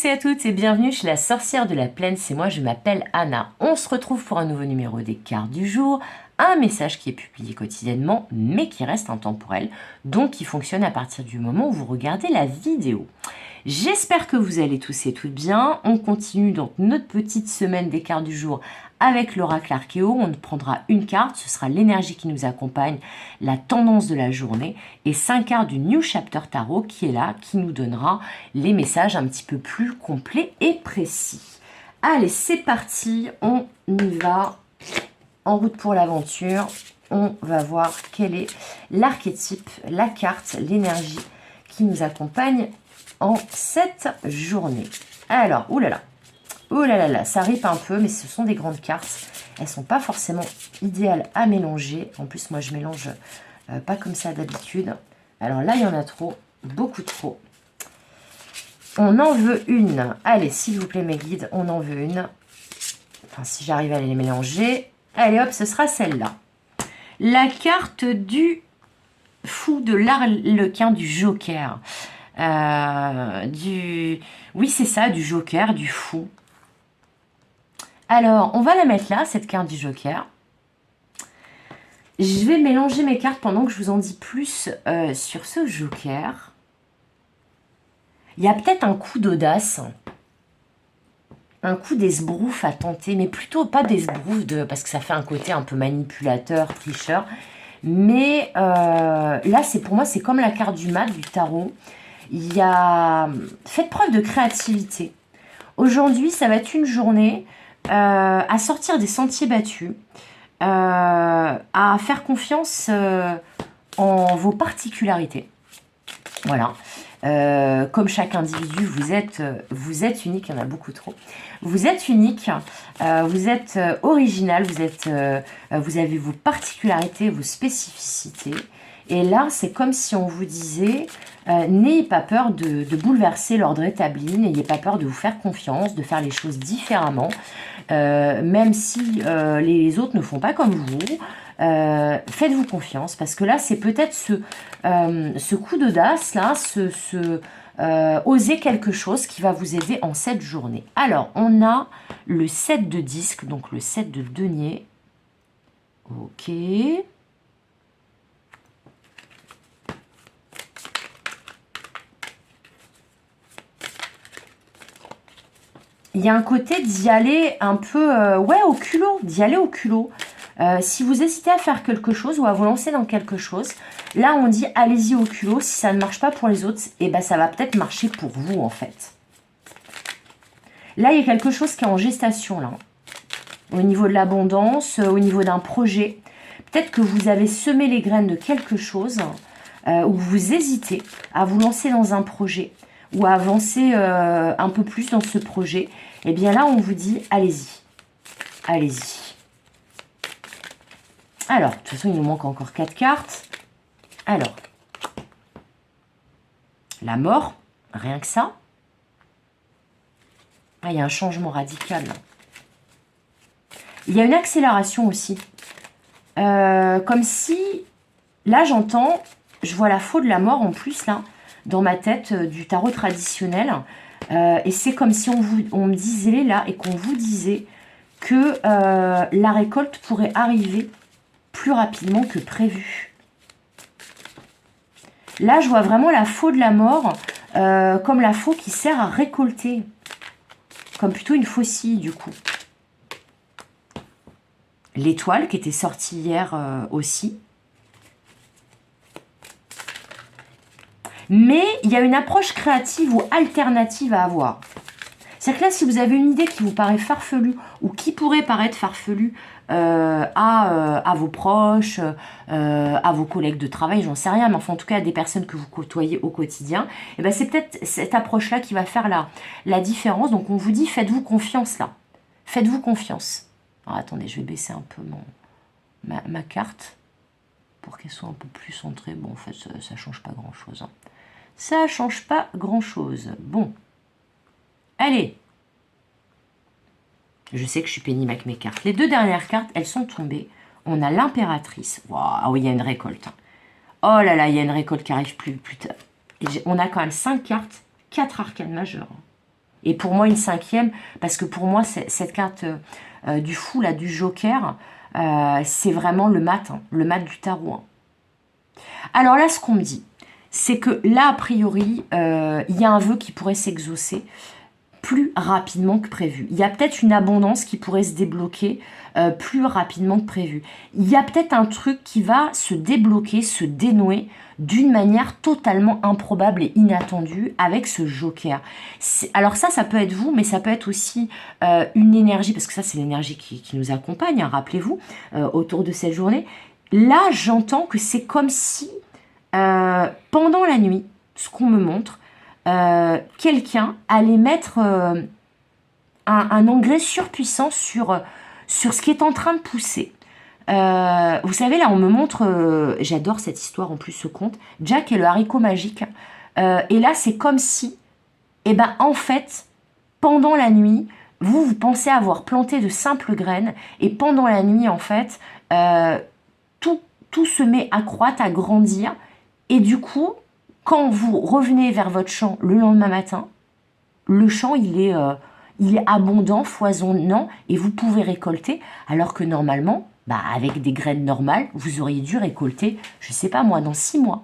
tous et à toutes et bienvenue chez la sorcière de la plaine, c'est moi, je m'appelle Anna. On se retrouve pour un nouveau numéro des cartes du jour, un message qui est publié quotidiennement mais qui reste intemporel, donc qui fonctionne à partir du moment où vous regardez la vidéo. J'espère que vous allez tous et toutes bien. On continue donc notre petite semaine des cartes du jour avec l'oracle Archéo. On prendra une carte, ce sera l'énergie qui nous accompagne, la tendance de la journée et 5 cartes du New Chapter Tarot qui est là, qui nous donnera les messages un petit peu plus complets et précis. Allez, c'est parti, on y va, en route pour l'aventure. On va voir quel est l'archétype, la carte, l'énergie qui nous accompagne en cette journée. Alors, oulala, ça rip un peu, mais ce sont des grandes cartes. Elles sont pas forcément idéales à mélanger. En plus, moi, je mélange pas comme ça d'habitude. Alors là, il y en a trop, beaucoup trop. On en veut une. Allez, s'il vous plaît, mes guides, on en veut une. Enfin, si j'arrive à les mélanger. Allez, hop, ce sera celle-là. La carte du fou de l'arlequin, du joker. Oui, c'est ça, du joker, du fou. Alors, on va la mettre là, cette carte du joker. Je vais mélanger mes cartes pendant que je vous en dis plus sur ce joker. Il y a peut-être un coup d'audace, un coup d'esbrouf à tenter, mais plutôt pas d'esbrouf, parce que ça fait un côté un peu manipulateur, tricheur. Mais là, pour moi, c'est comme la carte du mat, du tarot. Il y a... Faites preuve de créativité. Aujourd'hui, ça va être une journée à sortir des sentiers battus, à faire confiance en vos particularités. Voilà. Comme chaque individu, vous êtes unique, il y en a beaucoup trop. Vous êtes unique, vous êtes original, vous avez vos particularités, vos spécificités. Et là, c'est comme si on vous disait, n'ayez pas peur de bouleverser l'ordre établi, n'ayez pas peur de vous faire confiance, de faire les choses différemment, même si les autres ne font pas comme vous. Faites-vous confiance, parce que là, c'est peut-être ce coup d'audace, là, oser quelque chose qui va vous aider en cette journée. Alors, on a le 7 de disque, donc le 7 de denier. Ok. Il y a un côté d'y aller un peu, ouais, au culot, d'y aller au culot. Si vous hésitez à faire quelque chose ou à vous lancer dans quelque chose, là on dit allez-y au culot. Si ça ne marche pas pour les autres, et ben ça va peut-être marcher pour vous en fait. Là il y a quelque chose qui est en gestation là, au niveau de l'abondance, au niveau d'un projet. Peut-être que vous avez semé les graines de quelque chose, ou vous hésitez à vous lancer dans un projet ou à avancer un peu plus dans ce projet. Et bien là on vous dit allez-y, allez-y. Alors, de toute façon, il nous manque encore 4 cartes. Alors, la mort, rien que ça. Ah, il y a un changement radical. Là. Il y a une accélération aussi. Comme si, là, j'entends, je vois la faux de la mort en plus, là, dans ma tête du tarot traditionnel. Et c'est comme si on me disait, là, et qu'on vous disait que la récolte pourrait arriver plus rapidement que prévu. Là, je vois vraiment la faux de la mort comme la faux qui sert à récolter. Comme plutôt une faucille, du coup. L'étoile qui était sortie hier aussi. Mais il y a une approche créative ou alternative à avoir. C'est-à-dire que là, si vous avez une idée qui vous paraît farfelue ou qui pourrait paraître farfelue à vos proches, à vos collègues de travail, j'en sais rien, mais enfin en tout cas à des personnes que vous côtoyez au quotidien, et ben c'est peut-être cette approche-là qui va faire la différence. Donc on vous dit, faites-vous confiance là. Faites-vous confiance. Alors attendez, je vais baisser un peu ma carte pour qu'elle soit un peu plus centrée. Bon, en fait, ça ne change pas grand-chose. Hein. Ça ne change pas grand-chose. Bon. Allez. Je sais que je suis pénible avec mes cartes. Les 2 dernières cartes, elles sont tombées. On a l'impératrice. Waouh, ah oui, il y a une récolte. Oh là là, il y a une récolte qui arrive plus tard. On a quand même 5 cartes, 4 arcanes majeures. Et pour moi, une cinquième, parce que pour moi, cette carte du fou, là, du joker, c'est vraiment le mat du tarot. Hein. Alors là, ce qu'on me dit, c'est que là, a priori, il y a un vœu qui pourrait s'exaucer plus rapidement que prévu. Il y a peut-être une abondance qui pourrait se débloquer plus rapidement que prévu. Il y a peut-être un truc qui va se débloquer, se dénouer d'une manière totalement improbable et inattendue avec ce joker. Alors ça peut être vous, mais ça peut être aussi une énergie, parce que ça c'est l'énergie qui nous accompagne, hein, rappelez-vous, autour de cette journée. Là, j'entends que c'est comme si, pendant la nuit, ce qu'on me montre, quelqu'un allait mettre un engrais surpuissant sur ce qui est en train de pousser. Vous savez, là, on me montre, j'adore cette histoire, en plus, ce conte, Jack et le haricot magique. Et là, c'est comme si, en fait, pendant la nuit, vous pensez avoir planté de simples graines, et pendant la nuit, en fait, tout se met à croître, à grandir, et du coup, quand vous revenez vers votre champ le lendemain matin, le champ, il est abondant, foisonnant, et vous pouvez récolter, alors que normalement, avec des graines normales, vous auriez dû récolter, je ne sais pas moi, dans 6 mois.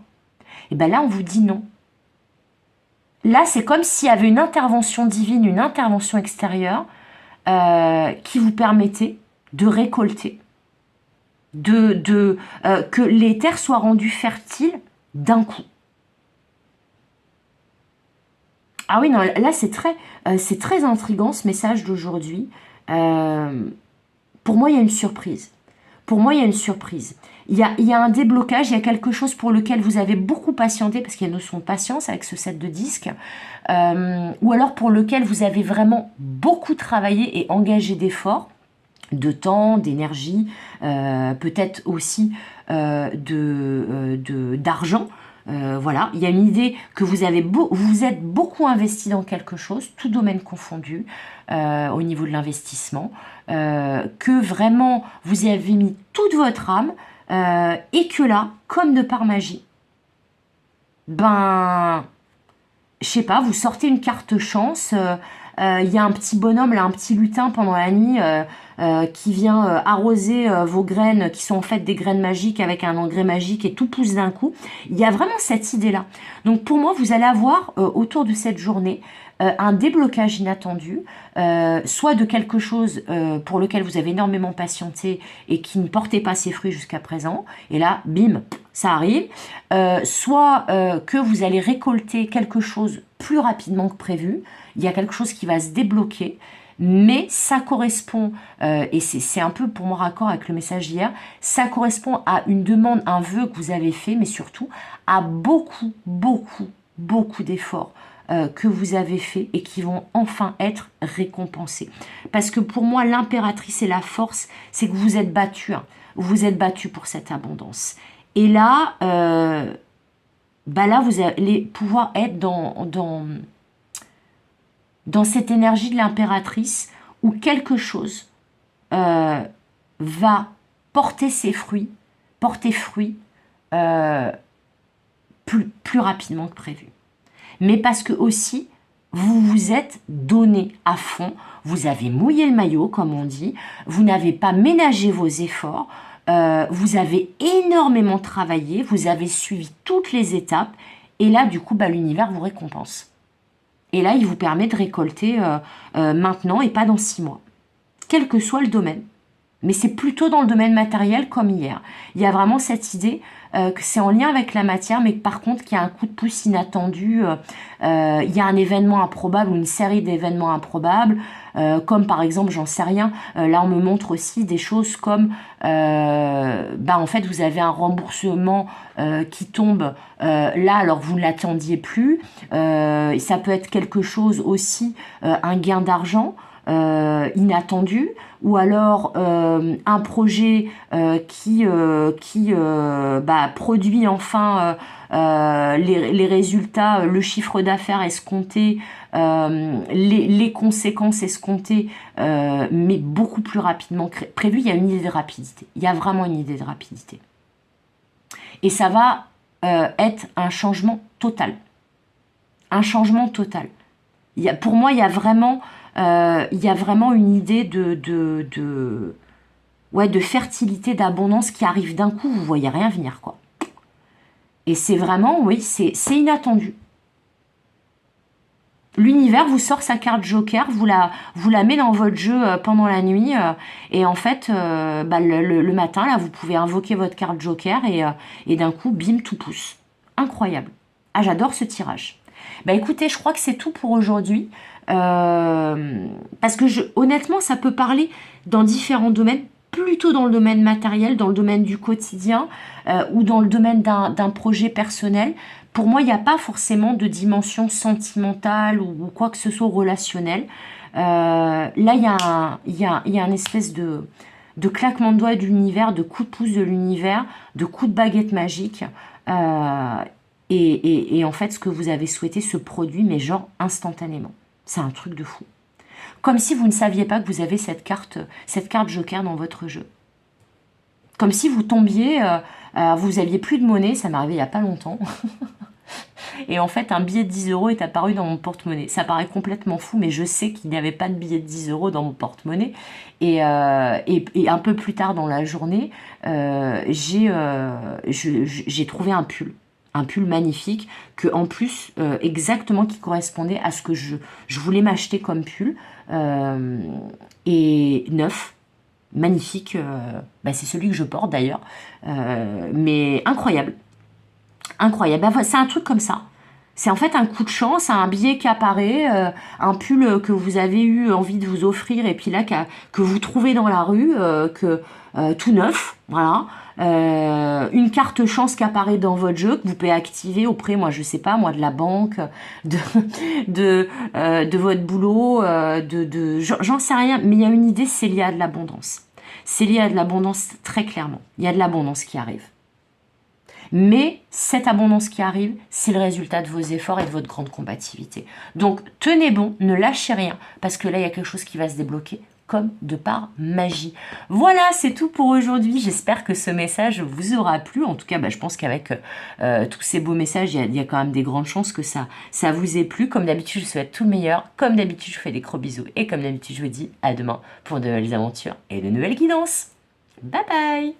Et là, on vous dit non. Là, c'est comme s'il y avait une intervention divine, une intervention extérieure, qui vous permettait de récolter, que les terres soient rendues fertiles d'un coup. Ah oui, non, là, c'est très intriguant, ce message d'aujourd'hui. Pour moi, il y a une surprise. Pour moi, il y a une surprise. Il y a un déblocage, il y a quelque chose pour lequel vous avez beaucoup patienté, parce qu'il y a une notion de patience avec ce set de disques, ou alors pour lequel vous avez vraiment beaucoup travaillé et engagé d'efforts, de temps, d'énergie, peut-être aussi d'argent. Voilà, il y a une idée que vous êtes beaucoup investi dans quelque chose, tout domaine confondu, au niveau de l'investissement, que vraiment vous y avez mis toute votre âme, et que là, comme de par magie, je sais pas, vous sortez une carte chance, il y a un petit bonhomme, là, un petit lutin pendant la nuit qui vient arroser vos graines, qui sont en fait des graines magiques avec un engrais magique et tout pousse d'un coup. Il y a vraiment cette idée-là. Donc pour moi, vous allez avoir autour de cette journée un déblocage inattendu, soit de quelque chose pour lequel vous avez énormément patienté et qui ne portait pas ses fruits jusqu'à présent, et là, bim, ça arrive, soit que vous allez récolter quelque chose plus rapidement que prévu, il y a quelque chose qui va se débloquer, mais ça correspond, et c'est un peu pour moi raccord avec le message d'hier, ça correspond à une demande, un vœu que vous avez fait, mais surtout à beaucoup, beaucoup, beaucoup d'efforts que vous avez fait et qui vont enfin être récompensés. Parce que pour moi, l'impératrice et la force, c'est que vous êtes battus, hein. Vous êtes battus pour cette abondance. Et là, vous allez pouvoir être dans cette énergie de l'impératrice où quelque chose va porter fruit plus rapidement que prévu. Mais parce que aussi, vous vous êtes donné à fond, vous avez mouillé le maillot, comme on dit, vous n'avez pas ménagé vos efforts, vous avez énormément travaillé, vous avez suivi toutes les étapes, et là, du coup, l'univers vous récompense. Et là, il vous permet de récolter maintenant et pas dans 6 mois, quel que soit le domaine. Mais c'est plutôt dans le domaine matériel comme hier. Il y a vraiment cette idée que c'est en lien avec la matière, mais que par contre qu'il y a un coup de pouce inattendu, il y a un événement improbable ou une série d'événements improbables, comme par exemple, j'en sais rien, là on me montre aussi des choses comme, en fait vous avez un remboursement qui tombe là alors vous ne l'attendiez plus, ça peut être quelque chose aussi, un gain d'argent, inattendu, ou alors un projet qui produit enfin les résultats, le chiffre d'affaires escompté, les conséquences escomptées, mais beaucoup plus rapidement prévu. Il y a une idée de rapidité. Il y a vraiment une idée de rapidité. Et ça va être un changement total. Un changement total. Pour moi, il y a vraiment une idée ouais, de fertilité, d'abondance qui arrive d'un coup, vous voyez rien venir, quoi. Et c'est vraiment, oui, c'est inattendu. L'univers vous sort sa carte joker, vous la met dans votre jeu pendant la nuit, et en fait, bah, le matin, là, vous pouvez invoquer votre carte joker, et d'un coup, bim, tout pousse. Incroyable. Ah, j'adore ce tirage. Bah écoutez, je crois que c'est tout pour aujourd'hui. Parce que honnêtement, ça peut parler dans différents domaines, plutôt dans le domaine matériel, dans le domaine du quotidien, ou dans le domaine d'un projet personnel. Pour moi, il n'y a pas forcément de dimension sentimentale ou quoi que ce soit relationnel. Là, il y a un espèce de claquement de doigts de l'univers, de coup de pouce de l'univers, de coup de baguette magique. Et en fait, ce que vous avez souhaité se produit, mais genre instantanément. C'est un truc de fou. Comme si vous ne saviez pas que vous avez cette carte joker dans votre jeu. Comme si vous tombiez, vous aviez plus de monnaie, ça m'est arrivé il n'y a pas longtemps. Et en fait, un billet de 10 € est apparu dans mon porte-monnaie. Ça paraît complètement fou, mais je sais qu'il n'y avait pas de billet de 10 € dans mon porte-monnaie. Et un peu plus tard dans la journée, j'ai trouvé un pull. Un pull magnifique, que en plus, exactement qui correspondait à ce que je voulais m'acheter comme pull. Et neuf, magnifique. Bah, c'est celui que je porte d'ailleurs. Mais incroyable. Incroyable. Bah, c'est un truc comme ça. C'est en fait un coup de chance, un billet qui apparaît, un pull que vous avez eu envie de vous offrir et puis là que vous trouvez dans la rue, tout neuf, voilà. Une carte chance qui apparaît dans votre jeu que vous pouvez activer auprès, moi je sais pas, moi de la banque, de votre boulot, j'en sais rien, mais il y a une idée, c'est lié à de l'abondance. C'est lié à de l'abondance très clairement. Il y a de l'abondance qui arrive. Mais cette abondance qui arrive, c'est le résultat de vos efforts et de votre grande combativité. Donc tenez bon, ne lâchez rien, parce que là, il y a quelque chose qui va se débloquer comme de par magie. Voilà, c'est tout pour aujourd'hui. J'espère que ce message vous aura plu. En tout cas, bah, je pense qu'avec tous ces beaux messages, il y a quand même des grandes chances que ça vous ait plu. Comme d'habitude, je vous souhaite tout le meilleur. Comme d'habitude, je vous fais des gros bisous. Et comme d'habitude, je vous dis à demain pour de nouvelles aventures et de nouvelles guidances. Bye bye!